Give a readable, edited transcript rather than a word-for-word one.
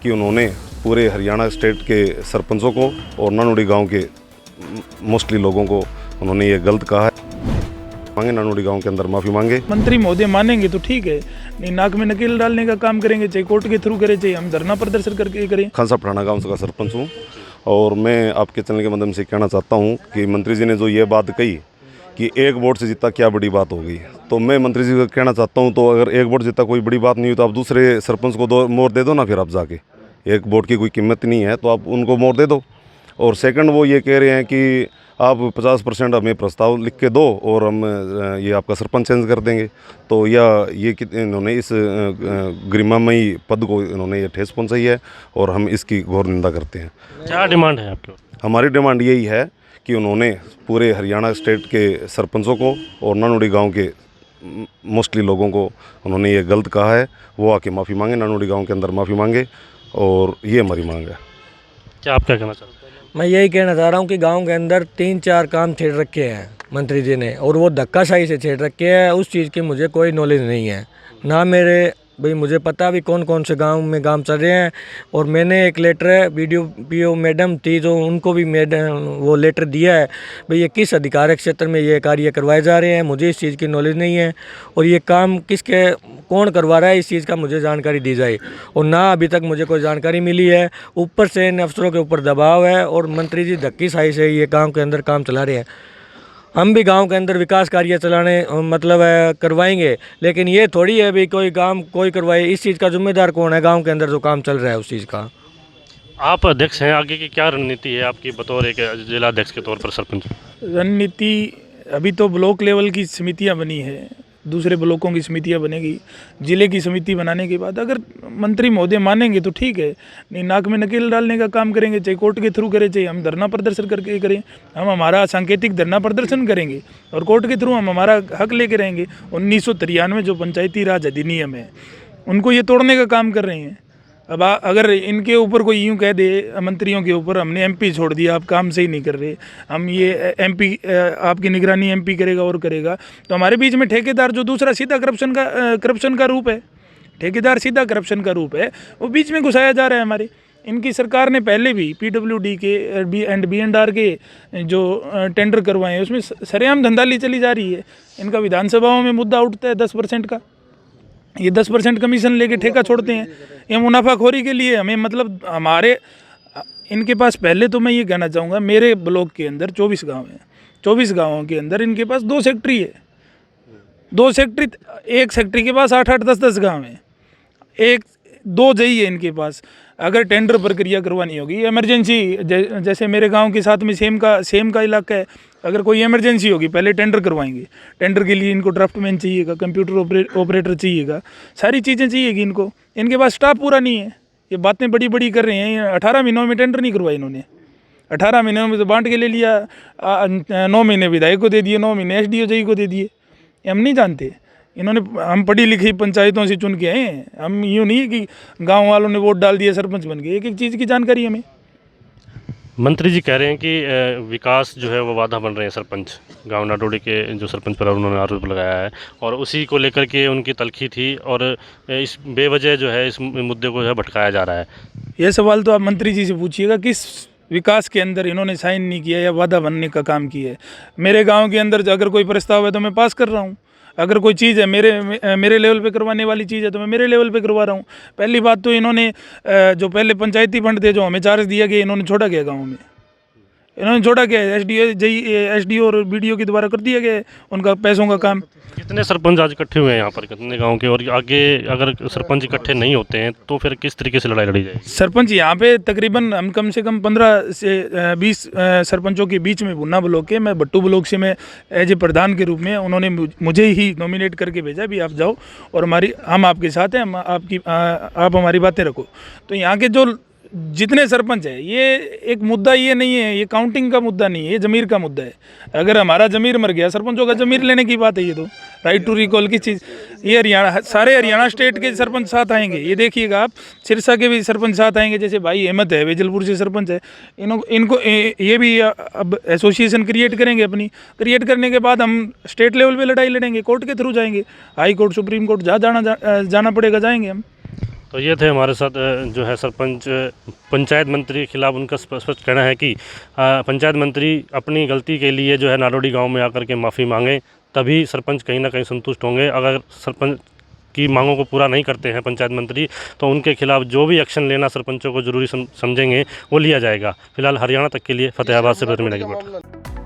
कि उन्होंने पूरे हरियाणा स्टेट के सरपंचों को और नानोड़ी गांव के मोस्टली लोगों को उन्होंने ये गलत कहा है। मांगे नानोड़ी गांव के अंदर माफ़ी मांगे। मंत्री महोदय मानेंगे तो ठीक है, नहीं नाक में नकेल डालने का काम करेंगे, चाहे कोर्ट के थ्रू करें, चाहे हम धरना प्रदर्शन करके करें। खानसा पठाना गांव का सरपंच हूँ और मैं आपके चैनल के माध्यम से कहना चाहता हूँ कि मंत्री जी ने जो ये बात कही कि एक वोट से जीता क्या बड़ी बात होगी, तो मैं मंत्री जी को कहना चाहता हूँ, तो अगर एक वोट जीता कोई बड़ी बात नहीं हुई तो आप दूसरे सरपंच को मोहर दे दो ना। फिर आप जाके, एक वोट की कोई कीमत नहीं है तो आप उनको मोहर दे दो। और सेकंड, वो ये कह रहे हैं कि आप 50% हमें प्रस्ताव लिख के दो और हम ये आपका सरपंच चेंज कर देंगे। तो ये इन्होंने इस गरिमामयी पद को इन्होंने ये ठेस पहुंचाई है और हम इसकी घोर निंदा करते हैं। क्या डिमांड है आपकी? हमारी डिमांड यही है कि उन्होंने पूरे हरियाणा स्टेट के सरपंचों को और नानोड़ी गांव के मोस्टली लोगों को उन्होंने ये गलत कहा है, वो आके माफ़ी मांगे, नानोड़ी गांव के अंदर माफ़ी मांगे, और ये हमारी मांग है। क्या आप क्या कहना चाहते हैं? मैं यही कहना चाह रहा हूँ कि गांव के अंदर 3-4 काम छेड़ रखे हैं मंत्री जी ने, और वो धक्काशाही से छेड़ रखे हैं। उस चीज़ की मुझे कोई नॉलेज नहीं है ना, मेरे भाई मुझे पता भी कौन कौन से गांव में काम चल रहे हैं। और मैंने एक लेटर BDO मैडम थी जो उनको भी वो लेटर दिया है भाई ये किस अधिकार क्षेत्र में ये कार्य करवाए जा रहे हैं, मुझे इस चीज़ की नॉलेज नहीं है और ये काम कौन करवा रहा है इस चीज़ का मुझे जानकारी दी जाए। और ना अभी तक मुझे कोई जानकारी मिली है। ऊपर से इन अफसरों के ऊपर दबाव है और मंत्री जी धक्कीशाही से ये गाँव के अंदर काम चला रहे हैं। हम भी गांव के अंदर विकास कार्य चलाने करवाएंगे, लेकिन ये थोड़ी है भी कोई काम कोई करवाए। इस चीज़ का जिम्मेदार कौन है? गांव के अंदर जो काम चल रहा है उस चीज़ का। आप अध्यक्ष हैं, आगे की क्या रणनीति है आपकी बतौर एक जिला अध्यक्ष के तौर पर? सरपंच रणनीति अभी तो ब्लॉक लेवल की समितियां बनी है, दूसरे ब्लॉकों की समितियां बनेगी। जिले की समिति बनाने के बाद अगर मंत्री महोदय मानेंगे तो ठीक है, नहीं नाक में नकेल डालने का काम करेंगे, चाहे कोर्ट के थ्रू करें, चाहे हम धरना प्रदर्शन करके करें। हम हमारा सांकेतिक धरना प्रदर्शन करेंगे और कोर्ट के थ्रू हम हमारा हक लेके रहेंगे। 1993 जो पंचायती राज अधिनियम है उनको ये तोड़ने का काम कर रहे हैं। अब अगर इनके ऊपर कोई यूँ कह दे, मंत्रियों के ऊपर हमने MP छोड़ दिया, आप काम सही नहीं कर रहे, हम ये MP आपकी निगरानी MP करेगा और करेगा, तो हमारे बीच में ठेकेदार जो दूसरा सीधा करप्शन का रूप है, ठेकेदार सीधा करप्शन का रूप है, वो बीच में घुसाया जा रहा है हमारे। इनकी सरकार ने पहले भी PWD के एंड B&R के जो टेंडर करवाए हैं उसमें सरेआम धंधाली चली जा रही है। इनका विधानसभाओं में मुद्दा उठता है 10% का, ये 10% कमीशन लेके ठेका छोड़ते हैं। ये मुनाफाखोरी के लिए हमें मतलब हमारे इनके पास, पहले तो मैं ये कहना चाहूँगा, मेरे ब्लॉक के अंदर 24 गांव हैं, 24 गांवों के अंदर इनके पास 2 सेक्रेटरी है, 2 सेक्रेटरी, एक सेक्रेटरी के पास 8-8, 10-10 गाँव हैं, 1-2 जई है इनके पास। अगर टेंडर प्रक्रिया करवानी होगी, इमरजेंसी, जैसे मेरे गांव के साथ में सेम का इलाका है, अगर कोई इमरजेंसी होगी पहले टेंडर करवाएंगे। टेंडर के लिए इनको ड्राफ्टमैन चाहिएगा, कंप्यूटर ऑपरेटर चाहिएगा, सारी चीज़ें चाहिएगी इनको। इनके पास स्टाफ पूरा नहीं है, ये बातें बड़ी बड़ी कर रहे हैं। 18 महीनों में टेंडर नहीं करवाए इन्होंने, 18 महीनों में तो बांट के ले लिया। 9 महीने विधायक को दे दिए, 9 महीने SDO जई को दे दिए। हम नहीं जानते, इन्होंने, हम पढ़ी लिखी पंचायतों से चुन के आए हैं, हम यूँ नहीं कि गांव वालों ने वोट डाल दिया सरपंच बन गए। एक एक चीज़ की जानकारी हमें। मंत्री जी कह रहे हैं कि विकास जो है वो बाधा बन रहे हैं सरपंच, गांव नाडोड़ी के जो सरपंच पर उन्होंने आरोप लगाया है और उसी को लेकर के उनकी तलखी थी और इस बेवजह जो है इस मुद्दे को जो है भटकाया जा रहा है। ये सवाल तो आप मंत्री जी से पूछिएगा, किस विकास के अंदर इन्होंने साइन नहीं किया या वादा बनने का काम किया है। मेरे गाँव के अंदर अगर कोई प्रस्ताव है तो मैं पास कर रहा हूँ, अगर कोई चीज़ है मेरे लेवल पे करवाने वाली चीज़ है तो मैं मेरे लेवल पे करवा रहा हूँ। पहली बात तो इन्होंने जो पहले पंचायती फंड थे जो हमें चार्ज दिया गया, इन्होंने छोड़ा गया गाँव में, इन्होंने छोड़ा गया। SDO और BDO के द्वारा कर दिया गया है उनका पैसों का काम। कितने सरपंच आज इकट्ठे हुए हैं यहाँ पर, कितने गांव के? और आगे अगर सरपंच इकट्ठे नहीं होते हैं तो फिर किस तरीके से लड़ाई लड़ी जाएगी? सरपंच यहाँ पे तकरीबन हम कम से कम 15 से 20 सरपंचों के बीच में भुन्ना ब्लॉक के, मैं भट्टू ब्लॉक से मैं एज ए प्रधान के रूप में, उन्होंने मुझे ही नॉमिनेट करके भेजा भी आप जाओ और हम आपके साथ हैं, आप हमारी बातें रखो। तो यहाँ के जो जितने सरपंच है, ये एक मुद्दा ये नहीं है, ये काउंटिंग का मुद्दा नहीं है, ये ज़मीर का मुद्दा है। अगर हमारा ज़मीर मर गया, सरपंचों का ज़मीर लेने की बात है। ये तो राइट टू रिकॉल की चीज़, ये सारे हरियाणा स्टेट के सरपंच साथ आएंगे। ये देखिएगा आप, सिरसा के भी सरपंच साथ आएंगे, जैसे भाई अहमद है वेजलपुर से सरपंच है, इनको ये भी अब एसोसिएशन क्रिएट करेंगे अपनी। क्रिएट करने के बाद हम स्टेट लेवल पे लड़ाई लड़ेंगे, कोर्ट के थ्रू जाएंगे, हाई कोर्ट, सुप्रीम कोर्ट, जहाँ जाना पड़ेगा जाएंगे हम। तो ये थे हमारे साथ जो है सरपंच पंचायत मंत्री के खिलाफ उनका स्पष्ट कहना है कि पंचायत मंत्री अपनी गलती के लिए जो है नाडोडी गांव में आकर के माफ़ी मांगें, तभी सरपंच कहीं ना कहीं संतुष्ट होंगे। अगर सरपंच की मांगों को पूरा नहीं करते हैं पंचायत मंत्री, तो उनके खिलाफ जो भी एक्शन लेना सरपंचों को ज़रूरी समझेंगे वो लिया जाएगा। फिलहाल हरियाणा तक के लिए फतेहाबाद से बदर मीणा की रिपोर्ट।